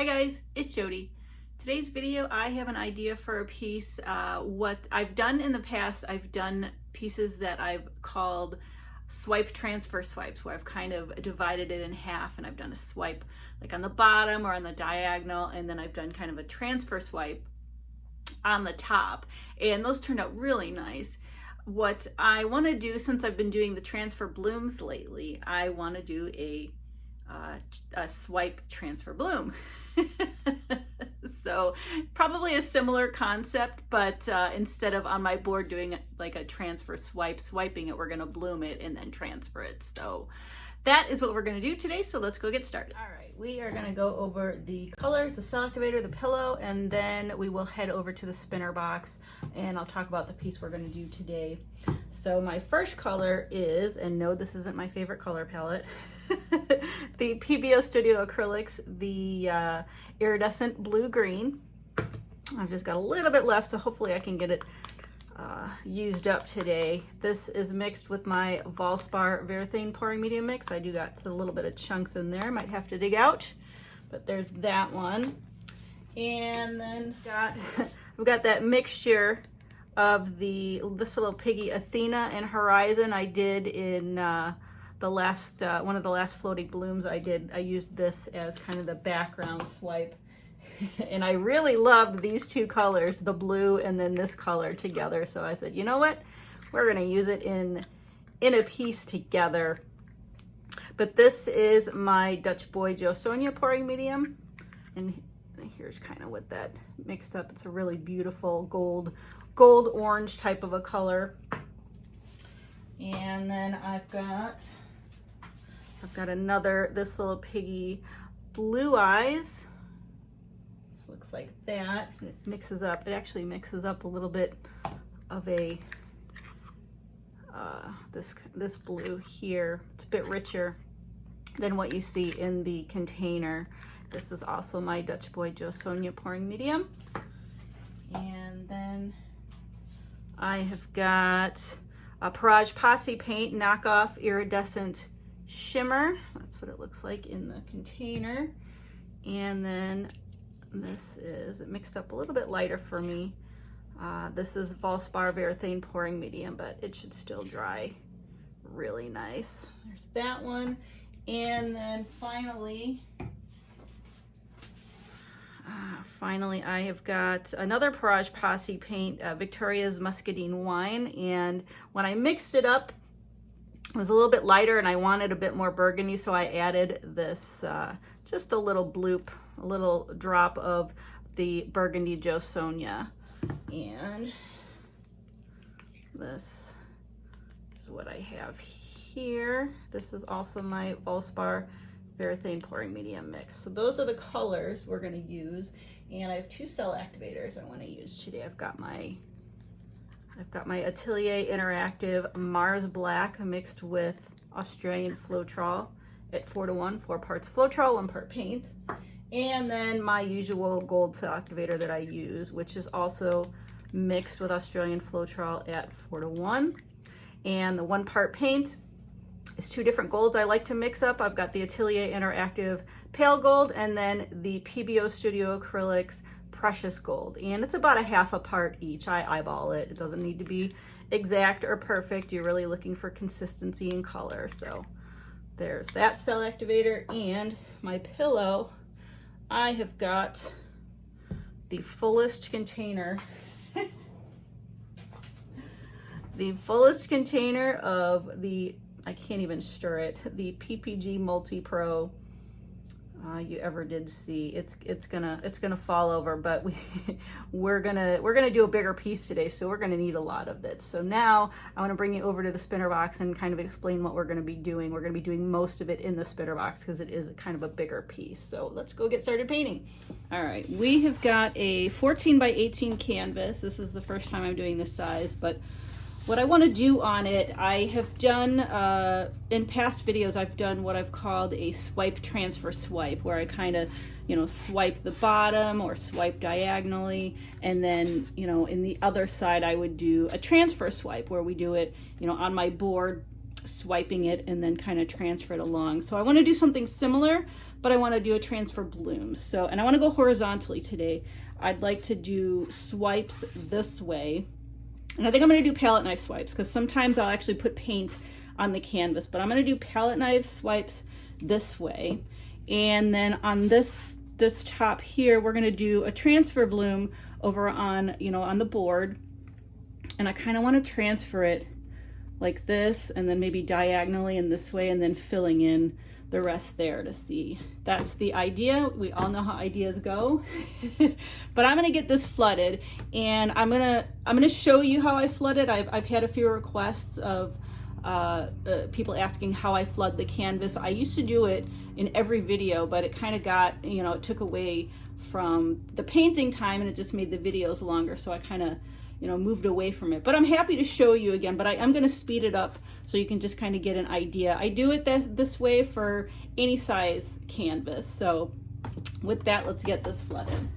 Hi guys, it's Jody. Today's video, I have an idea for a piece. What I've done in the past, I've done pieces that I've called swipe transfer swipes, where I've kind of divided it in half and I've done a swipe like on the bottom or on the diagonal, and then I've done kind of a transfer swipe on the top, and those turned out really nice. What I want to do, since I've been doing the transfer blooms lately, I want to do a swipe transfer bloom. So probably a similar concept, but instead of on my board doing like a transfer swipe, swiping it, we're going to bloom it and then transfer it. So that is what we're going to do today. So let's go get started. All right, we are going to go over the colors, the cell activator, the pillow, and then we will head over to the spinner box and I'll talk about the piece we're going to do today. So my first color is, and no, this isn't my favorite color palette, the PBO Studio Acrylics, the iridescent blue-green. I've just got a little bit left, so hopefully I can get it used up today. This is mixed with my Valspar Varathane pouring medium mix. I do got a little bit of chunks in there, might have to dig out, but there's that one. And then I've got that mixture of this little piggy Athena and Horizon I did in the last one of the last floating blooms I did. I used this as kind of the background swipe. And I really loved these two colors, the blue and then this color together. So I said, you know what? We're gonna use it in a piece together. But this is my Dutch Boy Joe Sonia pouring medium. And here's kind of what that mixed up. It's a really beautiful gold orange type of a color. And then I've got another, this little piggy Blue Eyes. Looks like that. It mixes up, it actually mixes up a little bit of a, this blue here. It's a bit richer than what you see in the container. This is also my Dutch Boy Joe Sonia pouring medium. And then I have got a Parage Posse Paint knockoff iridescent shimmer. That's what it looks like in the container. And then this is, it mixed up a little bit lighter for me. This is Valspar Varathane pouring medium, but it should still dry really nice. There's that one. And then finally I have got another Parage Posse Paint, Victoria's Muscadine Wine. And when I mixed it up, it was a little bit lighter and I wanted a bit more burgundy, so I added this, just a little bloop, a little drop of the Burgundy Joe Sonia. And this is what I have here. This is also my Valspar Varathane pouring medium mix. So those are the colors we're going to use. And I have two cell activators I want to use today. I've got my Atelier Interactive Mars Black mixed with Australian Floetrol at 4:1, 4 parts Floetrol, 1 part paint. And then my usual gold cell activator that I use, which is also mixed with Australian Floetrol at 4:1. And the 1 part paint is 2 different golds I like to mix up. I've got the Atelier Interactive Pale Gold and then the PBO Studio Acrylics Precious Gold. And it's about a half a part each. I eyeball it. It doesn't need to be exact or perfect. You're really looking for consistency in color. So there's that cell activator. And my pillow, I have got the fullest container the fullest container of the, I can't even stir it, the PPG Multi Pro you ever did see. It's gonna fall over, but we're gonna do a bigger piece today, so we're gonna need a lot of this. So now I want to bring you over to the spinner box and kind of explain what we're gonna be doing. We're gonna be doing most of it in the spinner box because it is kind of a bigger piece. So let's go get started painting. All right, we have got a 14 by 18 canvas. This is the first time I'm doing this size, but what I want to do on it, I have done, in past videos, I've done what I've called a swipe transfer swipe, where I kind of, swipe the bottom or swipe diagonally, and then, in the other side, I would do a transfer swipe, where we do it, on my board swiping it and then kind of transfer it along. So I want to do something similar, but I want to do a transfer bloom. So, and I want to go horizontally today. I'd like to do swipes this way. And I think I'm going to do palette knife swipes because sometimes I'll actually put paint on the canvas, but I'm going to do palette knife swipes this way. And then on this top here, we're going to do a transfer bloom over on, you know, on the board. And I kind of want to transfer it like this, and then maybe diagonally in this way, and then filling in the rest there to see. That's the idea. We all know how ideas go. But I'm gonna get this flooded, and I'm gonna show you how I flood it. I've had a few requests of people asking how I flood the canvas. I used to do it in every video, but it kind of got, you know, it took away from the painting time, and it just made the videos longer. So I kind of, you know, moved away from it, but I'm happy to show you again, but I'm going to speed it up so you can just kind of get an idea. I do it this way for any size canvas. So with that, let's get this flooded.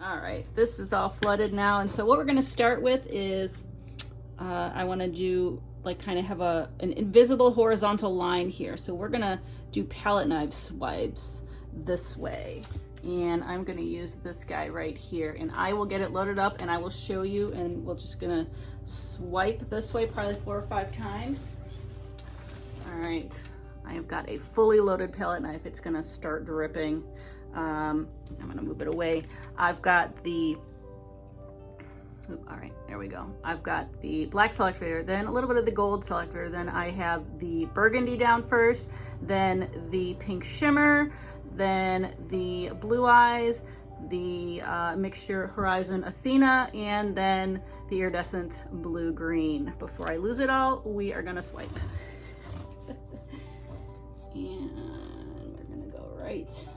All right, this is all flooded now, and so what we're going to start with is I want to do like kind of have an invisible horizontal line here. So we're going to do palette knife swipes this way, and I'm going to use this guy right here, and I will get it loaded up and I will show you, and we're just going to swipe this way probably 4 or 5 times. All right, I have got a fully loaded palette knife. It's going to start dripping. I'm gonna move it away. I've got the, all right, there we go. I've got the black selector, then a little bit of the gold selector, then I have the burgundy down first, then the pink shimmer, then the blue eyes, the mixture horizon Athena, and then the iridescent blue green. Before I lose it all, we are gonna swipe. And we're gonna go right.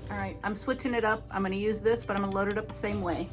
All right, I'm switching it up. I'm gonna use this, but I'm gonna load it up the same way.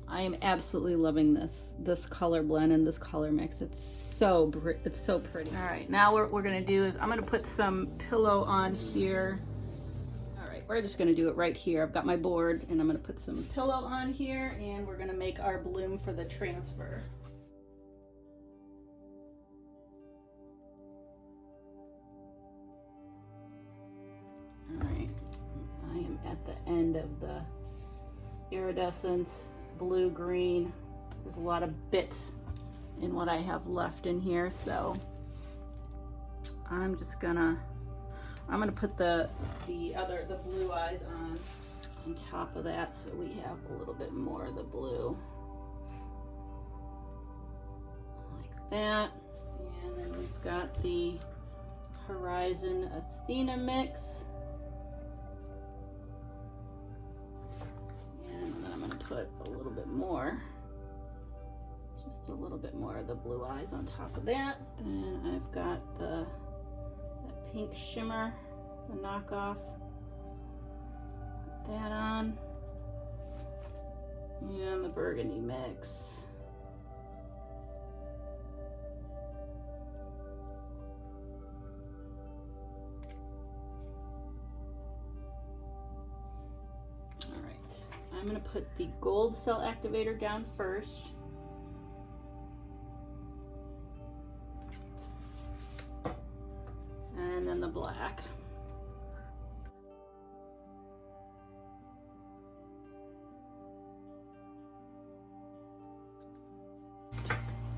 I am absolutely loving this color blend and this color mix. It's so pretty. All right, now what we're gonna do is I'm gonna put some pillow on here. All right, we're just gonna do it right here. I've got my board and I'm gonna put some pillow on here, and we're gonna make our bloom for the transfer. All right, I am at the end of the iridescent blue green. There's a lot of bits in what I have left in here, so I'm gonna put the blue eyes on top of that, so we have a little bit more of the blue like that. And then we've got the horizon Athena mix. more. Just a little bit more of the blue eyes on top of that. Then I've got that pink shimmer, the knockoff. Put that on. And the burgundy mix. I'm going to put the gold cell activator down first. And then the black.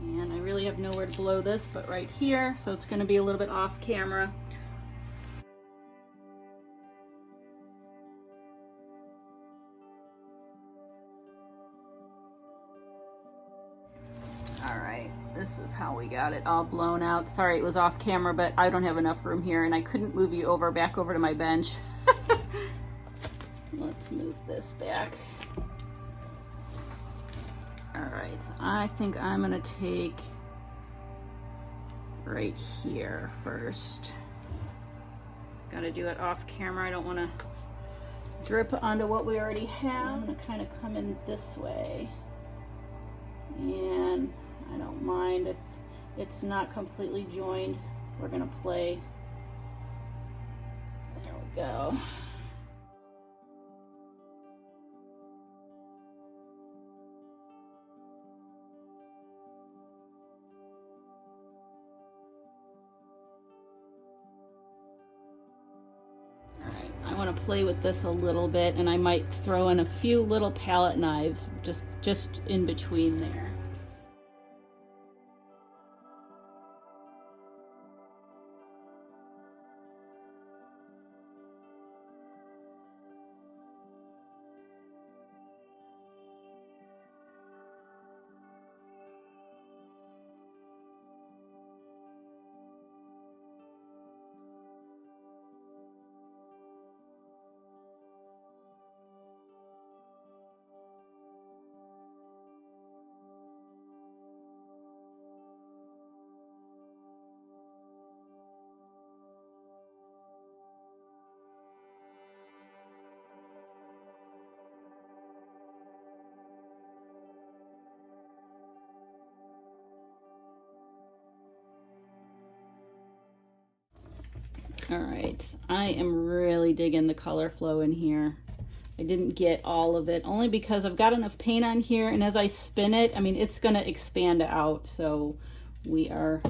And I really have nowhere to blow this but right here, so it's going to be a little bit off camera. This is how we got it all blown out. Sorry it was off camera, but I don't have enough room here and I couldn't move you back over to my bench. Let's move this back. All right, so I think I'm gonna take right here first. Gotta do it off camera. I don't wanna drip onto what we already have. I'm gonna kind of come in this way. And I don't mind if it's not completely joined. We're gonna play. There we go. All right, I want to play with this a little bit, and I might throw in a few little palette knives just in between there. All right, I am really digging the color flow in here. I didn't get all of it, only because I've got enough paint on here, and as I spin it, I mean, it's gonna expand out, so we are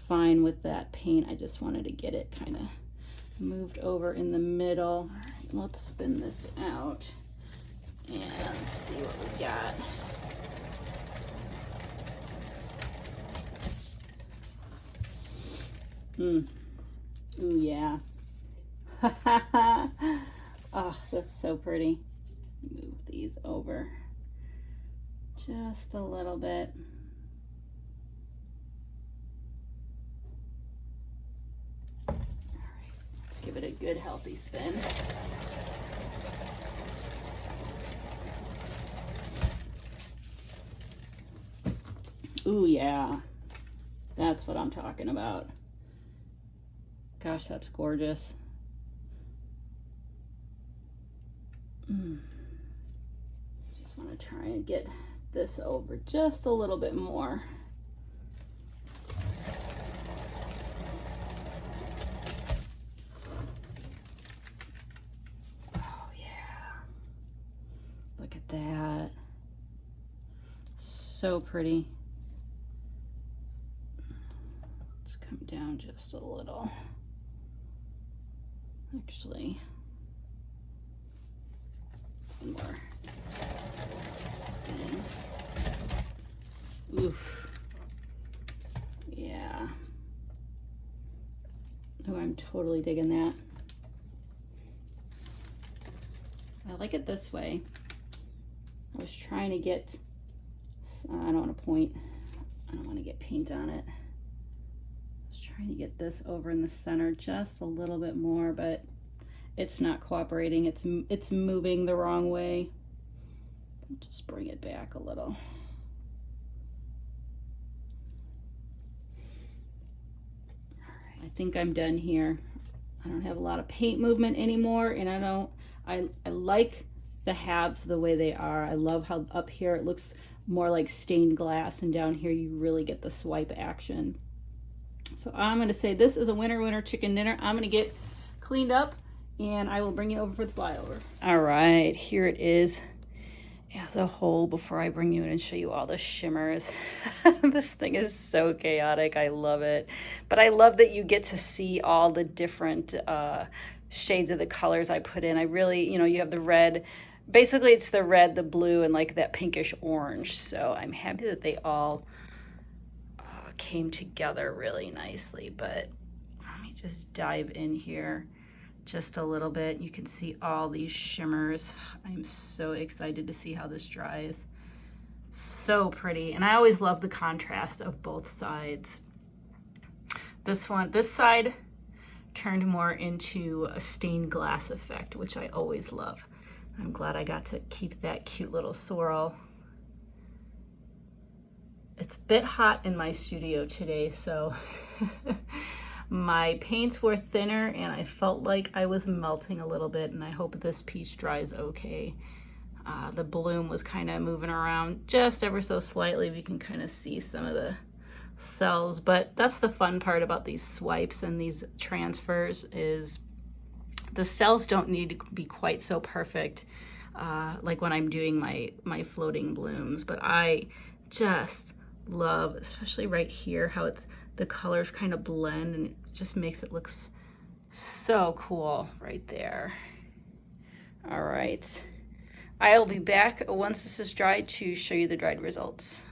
fine with that paint. I just wanted to get it kind of moved over in the middle. All right, let's spin this out and see what we got. Ooh, yeah. Oh, that's so pretty. Move these over just a little bit. All right, let's give it a good healthy spin. Ooh, yeah. That's what I'm talking about. Gosh, that's gorgeous. Just want to try and get this over just a little bit more. Oh yeah. Look at that. So pretty. Let's come down just a little. Actually, one more spin. Oof. Yeah. Oh, I'm totally digging that. I like it this way. I was trying to get, I don't want to point, I don't want to get paint on it. Trying to get this over in the center just a little bit more, but it's not cooperating. It's moving the wrong way. Just bring it back a little. I think I'm done here. I don't have a lot of paint movement anymore, and I like the halves the way they are. I love how up here it looks more like stained glass, and down here you really get the swipe action. So I'm going to say this is a winner chicken dinner. I'm going to get cleaned up, and I will bring you over for the flyover. All right, here it is as a whole before I bring you in and show you all the shimmers. This thing is so chaotic. I love it. But I love that you get to see all the different shades of the colors I put in. I really, you have the red. Basically, it's the red, the blue, and like that pinkish orange. So I'm happy that they all came together really nicely. But let me just dive in here just a little bit. You can see all these shimmers. I'm so excited to see how this dries. So pretty. And I always love the contrast of both sides. This side turned more into a stained glass effect, which I always love. I'm glad I got to keep that cute little swirl. It's a bit hot in my studio today, so my paints were thinner and I felt like I was melting a little bit, and I hope this piece dries okay. The bloom was kind of moving around just ever so slightly. We can kind of see some of the cells, but that's the fun part about these swipes and these transfers is the cells don't need to be quite so perfect like when I'm doing my floating blooms. But I just love, especially right here, how the colors kind of blend, and it just makes it look so cool right there. All right, I'll be back once this is dried to show you the dried results.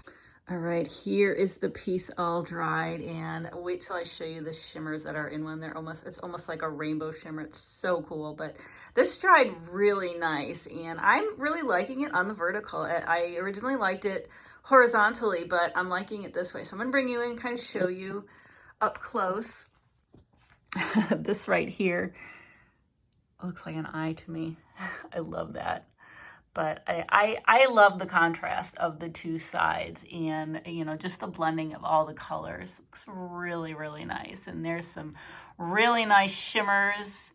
All right, here is the piece all dried, and wait till I show you the shimmers that are in one. It's almost like a rainbow shimmer. It's so cool, but this dried really nice, and I'm really liking it on the vertical. I originally liked it horizontally, but I'm liking it this way. So I'm gonna bring you in, kind of show you up close. This right here looks like an eye to me. I love that. But I love the contrast of the two sides, and just the blending of all the colors looks really, really nice. And there's some really nice shimmers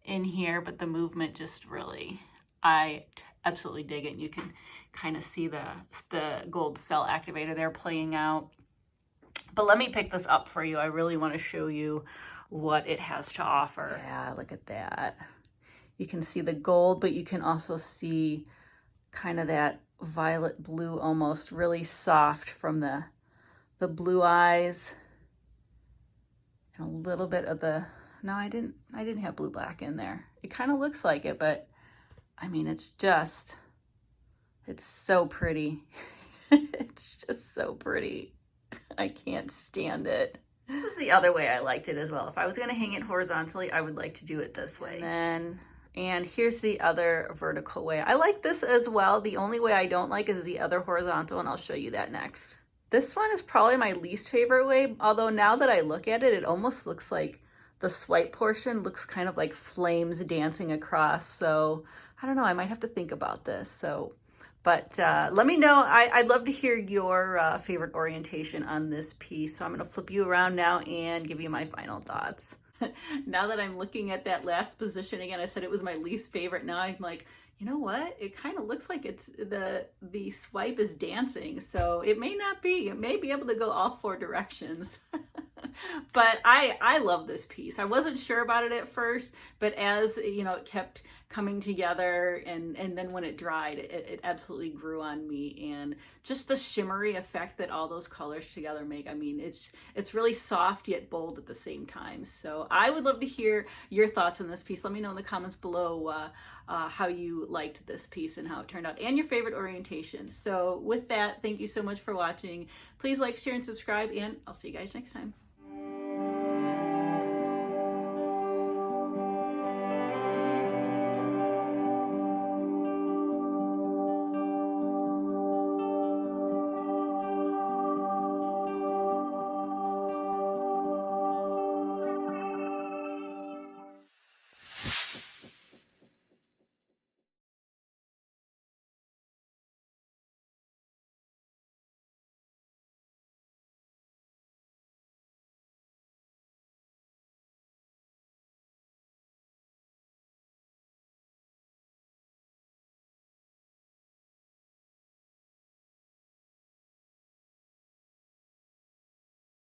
in here, but the movement just really, I absolutely dig it. And you can kind of see the gold cell activator there playing out. But let me pick this up for you. I really want to show you what it has to offer. Yeah, look at that. You can see the gold, but you can also see kind of that violet blue, almost really soft from the blue eyes, and a little bit of the, no, I didn't have blue black in there. It kind of looks like it, but I mean, it's so pretty. It's just so pretty. I can't stand it. This is the other way I liked it as well. If I was going to hang it horizontally, I would like to do it this way. And here's the other vertical way. I like this as well. The only way I don't like is the other horizontal, and I'll show you that next. This one is probably my least favorite way, although now that I look at it, it almost looks like the swipe portion looks kind of like flames dancing across. So I don't know, I might have to think about this. But let me know. I'd love to hear your favorite orientation on this piece. So I'm gonna flip you around now and give you my final thoughts. Now that I'm looking at that last position again, I said it was my least favorite. Now I'm like, you know what? It kind of looks like it's the swipe is dancing. So it may not be. It may be able to go all four directions. But I love this piece. I wasn't sure about it at first, but as it kept coming together, and then when it dried, it absolutely grew on me. And just the shimmery effect that all those colors together make, I mean, it's really soft yet bold at the same time. So I would love to hear your thoughts on this piece. Let me know in the comments below how you liked this piece and how it turned out, and your favorite orientation. So with that, thank you so much for watching. Please like, share, and subscribe, and I'll see you guys next time.